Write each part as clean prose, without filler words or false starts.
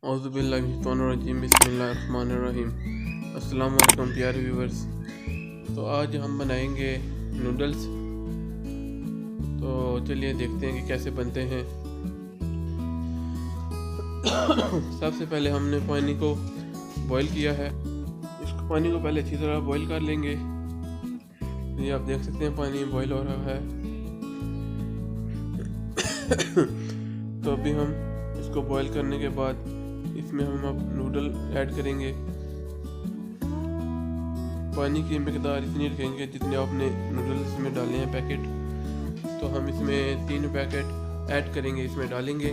औज़ुबिल्लाहिमिनश्शैतानिर्रजीम बिस्मिल्लाहिर्रहमानिर्रहीम। अस्सलाम वालेकुम प्यारे व्यूवर्स। तो आज हम बनाएंगे नूडल्स। तो चलिए देखते हैं कि कैसे बनते हैं। सबसे पहले हमने पानी को बॉईल किया है। इसको पानी को पहले अच्छी तरह बॉईल कर लेंगे। ये आप देख सकते हैं पानी बॉईल हो रहा है। तो अभी हम इसको बॉईल करने के बाद इसमें हम अब नूडल ऐड करेंगे। पानी की मकदार इतनी रखेंगे जितने आपने नूडल्स में डाले हैं पैकेट। तो हम इसमें 3 पैकेट ऐड करेंगे, इसमें डालेंगे।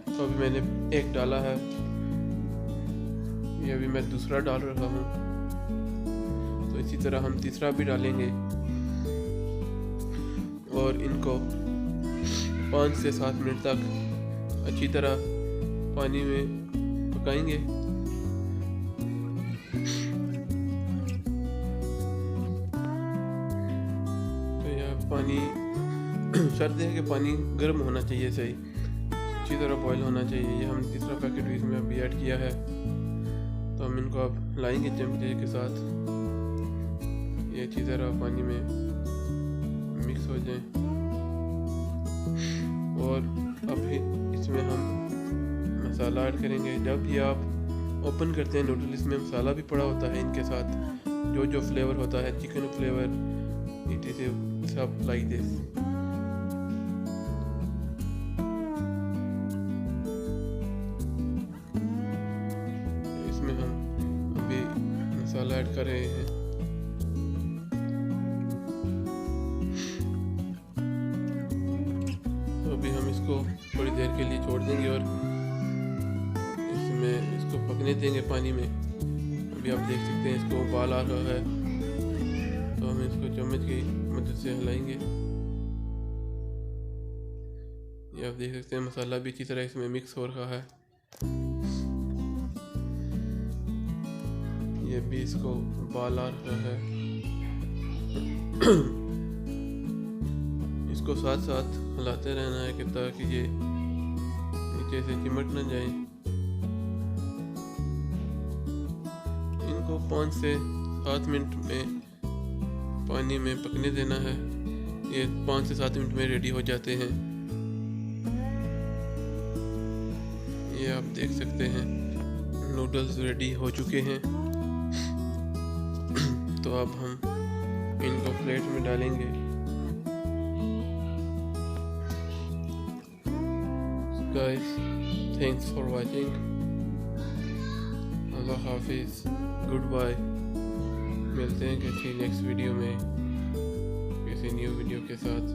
तो अभी मैंने एक डाला है, ये अभी मैं दूसरा डाल रहा हूँ। तो इसी तरह हम तीसरा भी डालेंगे और इनको 5 से 7 मिनट तक अच्छी तरह पानी में पकाएंगे। तो यह पानी शर्त है कि पानी गर्म होना चाहिए, सही अच्छी तरह बॉईल होना चाहिए। ये हम तीसरा पैकेट भी इसमें अभी ऐड किया है। तो हम इनको अब लाएंगे चमचे के साथ, ये अच्छी तरह पानी में मिक्स हो जाए। और अभी इसमें हम मसाला ऐड करेंगे। जब भी आप ओपन करते हैं नूडल, इसमें मसाला भी पड़ा होता है इनके साथ, जो फ्लेवर होता है, चिकन फ्लेवर, इट इज सब लाइक दिस। इसमें हम अभी मसाला ऐड कर रहे हैं। तो अभी हम इसको थोड़ी देर के लिए छोड़ देंगे और इसको पकने देंगे पानी में। अभी आप देख सकते हैं इसको उबाल आ रहा है। तो हम इसको चम्मच की मदद से हिलाएंगे। ये आप देख सकते हैं मसाला भी अच्छी तरह इसमें मिक्स हो रहा है। ये भी इसको उबाल आ रहा है। इसको साथ साथ हिलाते रहना है कि ताकि ये नीचे से चिमट न जाए। इनको 5 से 7 मिनट में पानी में पकने देना है। ये 5 से 7 मिनट में रेडी हो जाते हैं। ये आप देख सकते हैं नूडल्स रेडी हो चुके हैं। तो अब हम इनको प्लेट में डालेंगे। Guys, thanks for watching. अल्लाह हाफिज़, गुड बाय। मिलते हैं किसी नेक्स्ट वीडियो में, किसी न्यू वीडियो के साथ।